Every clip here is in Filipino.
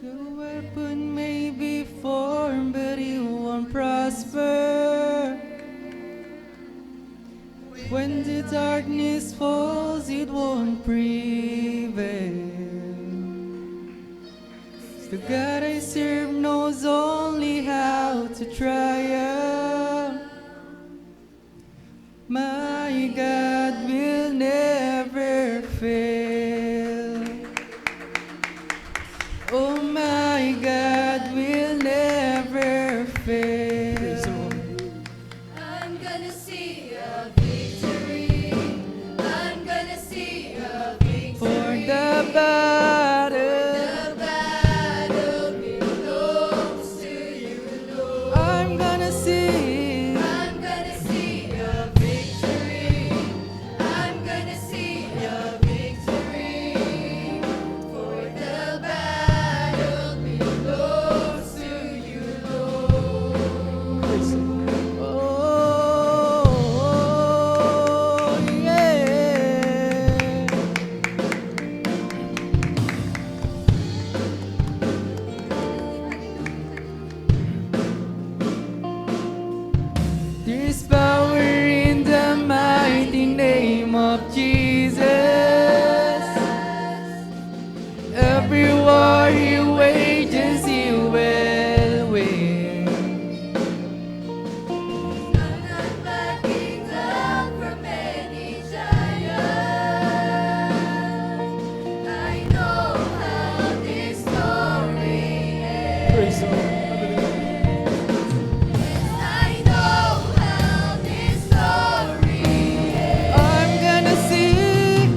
The weapon may be formed, but it won't prosper. When the darkness falls, it won't prevail. The God I serve knows only how to triumph. My God will never fail. Oh, my God will never fail. I'm gonna see a victory. I'm gonna see a victory. For the battle, The battle belongs to you, Lord. I'm gonna see. I'm gonna see a victory. I'm gonna see a victory. For the battle belongs to you, Lord. Oh, yeah. There's power in the mighty name of Jesus. Every war he wages, he will win. I'm not backing down from any giant. I know how this story ends. I know how this story ends. I'm gonna see.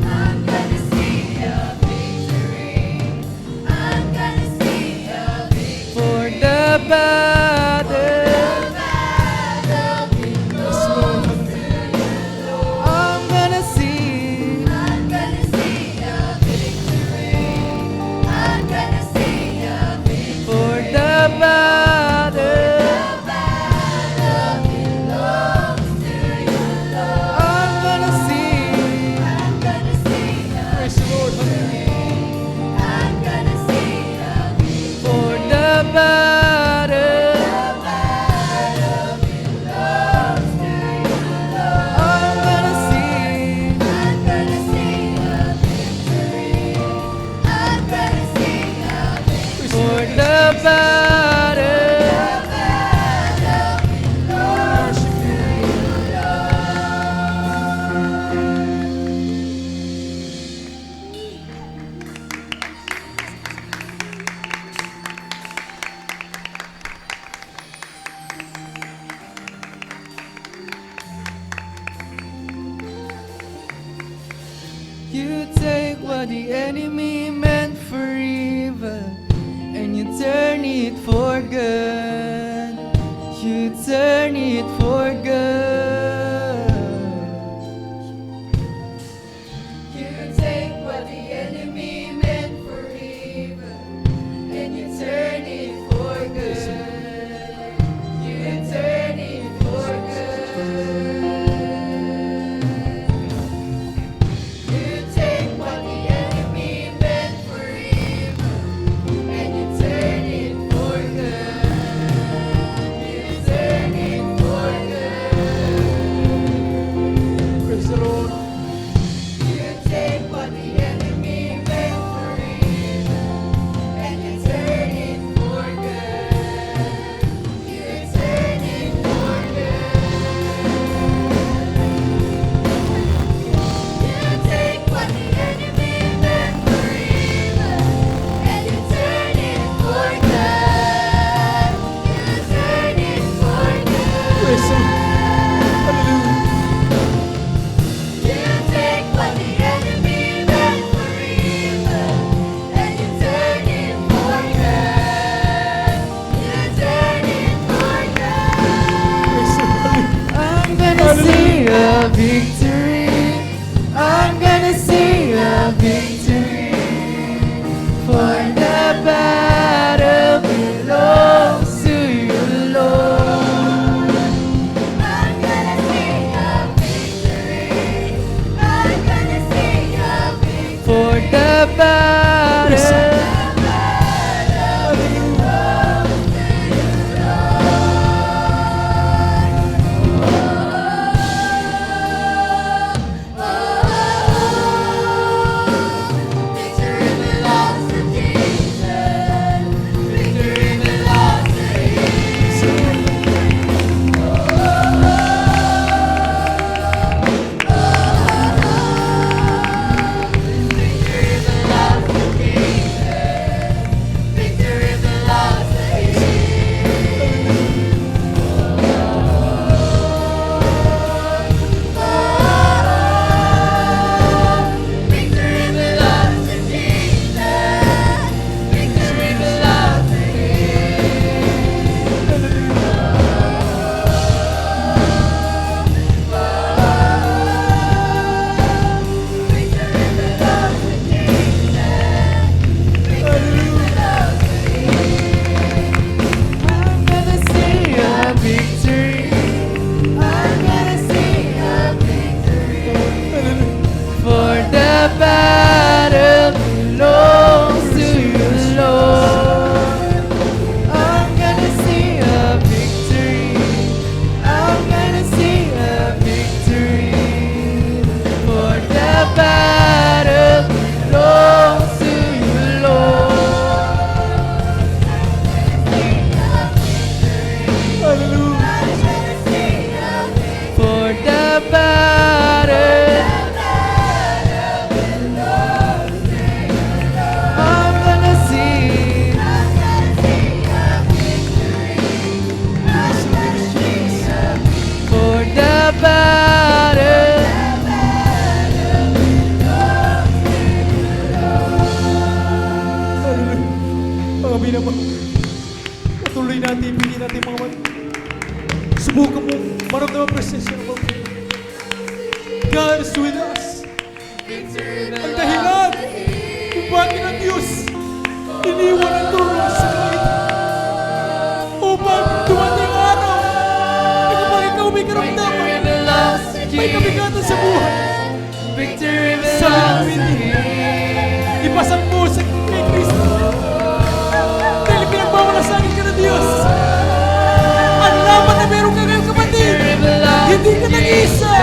I'm gonna see a victory. I'm gonna see a victory. For the battle, The battle belongs to you, Lord. I'm gonna see. I'm gonna see a victory. I'm gonna see a victory. For the battle, The battle belongs to you, Lord. I'm gonna see. I'm gonna see a victory. I'm gonna see a victory. For the battle, The battle belongs to you, Lord. I'm gonna see. I'm gonna see a victory. I'm gonna see a victory. For the battle, The battle belongs to you, you take what the enemy meant for evil and you turn it for good. You turn it for good. You take what the enemy meant for evil and you turn it for good. You turn it for good. You take what the enemy meant for evil and you turn it for good. You turn it for good. Praise the Lord. You take what the enemy meant for evil and you turn it for good. You turn it for good. You take what the enemy meant for evil and you turn it for good. You turn it for Praise the good. Lord. Hallelujah. You take what the enemy meant for evil and you turn it for good. You turn it for good. I'm gonna see a victory. I'm gonna see a victory. For the battle belongs to you, Lord. I'm gonna see a victory. I'm gonna see a victory. For the battle, The battle Victory Ang belongs dahilan to Him. kung bakit ang Diyos iniwan ang tulong sa kahit upang dumating ang araw na kapag ikaw may karamdaman, Victory belongs to may kabigatan sa buhay, Jesus. Victory sa belongs to hindi, Him. ipasang mo sa kay Kristo. Dahil pinagmamalasakit ka ng Diyos. Ang laban na meron ka ngayong kapatid, hindi ka nag-isa.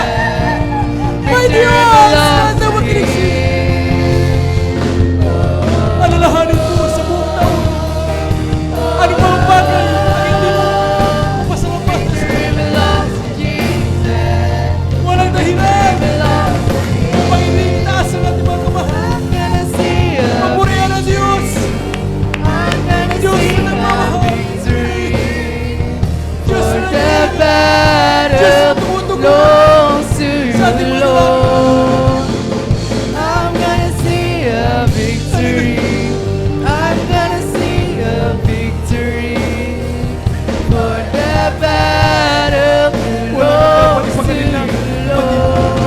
May Diyos na dapat alalahanin mo sa buong taon. Ano ba ang bagay ang hindi mo mapasalamatan sa Victory belongs to Jesus. walang dahilan upang hindi itaas ang ating mga kamahal. I'm gonna see a Papurihan ang Diyos. I'm gonna Diyos see na a nagmamahal. victory. Diyos For na the nagmamahal. Diyos na battle tumutugon belongs to sa ating you, mga Lord. I'm gonna see a victory. I'm gonna see a victory. For the battle belongs to you, Lord.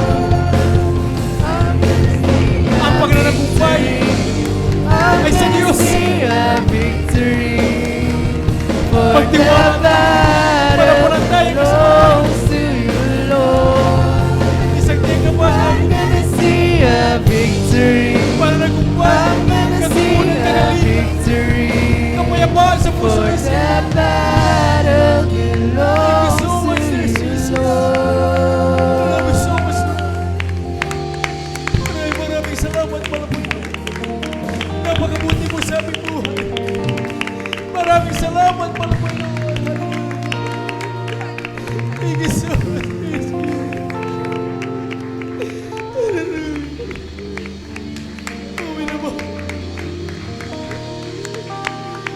I'm gonna see a ang pagnanagumpay I'm ay sa gonna Diyos. see a victory. For the Pagtiwala para battle walang tayo belongs to you, Lord. Isang tingabay, I'm gonna see a victory. pananagumpay, I'm gonna see katugunan ka a ng liman, victory. kapayapaan sa puso For ng the siya. battle belongs so much, to Dearest you, Jesus. Lord. Maraming so much. Maraming salamat, Malapuyo. Napakabuti mo sa aming buhay. Maraming salamat, Malapuyo. Thank you so much, Jesus. Hallelujah. Uwi na ba?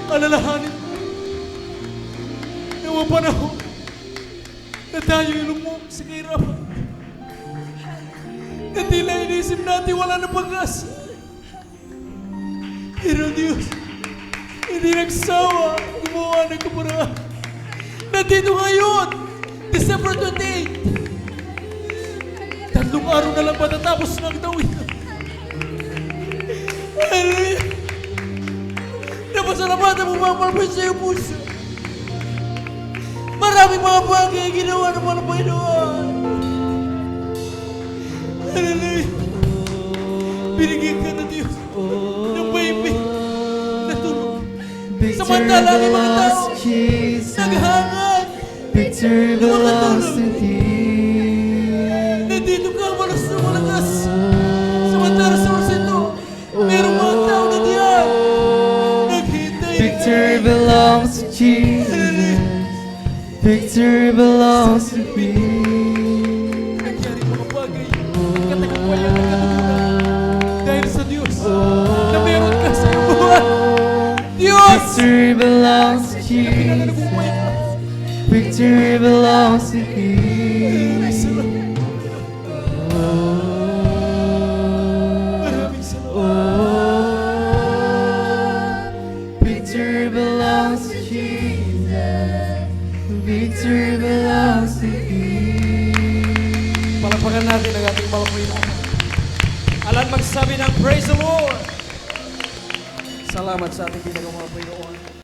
Alalahanin mo na mga panahon na tayo ilumok sa kahirapan. Na tila inisip natin wala na pag-asa. Pero Diyos, hindi nagsawa gumawa ng kaparaan. Nandito ngayon, December 28. 3 araw na lang matatapos ng taon. Hallelujah! Napasalamatan mo mga malapit sa iyong puso. Maraming mga bagay ang ginawa ng mga Panginoon. Hallelujah! Binigyan ka ng Diyos ng baby na tulog. Victory Samantala ang mga tao belongs to Jesus. naghangad. Victory belongs to Him. Nandito ka malas na malakas. Samantala sa oras ito, merong mga tao na diyan. Naghihintay. Victory belongs to Jesus. Victory belongs to Him. Nangyari mga bagay, katagapayan ng katugunan. Dahil sa Diyos, na meron ka sa iyong buhay. Diyos! Victory belongs to Na Jesus. pinananagumpay ka. Victory belongs to Him. Maraming salamat. Maraming salamat. Victory belongs to Jesus. Victory belongs to Him. Palapakan natin ang ating Malapuyo. Alam magsabi ng praise the Lord. Salamat sa ating pinagmamalapuyo.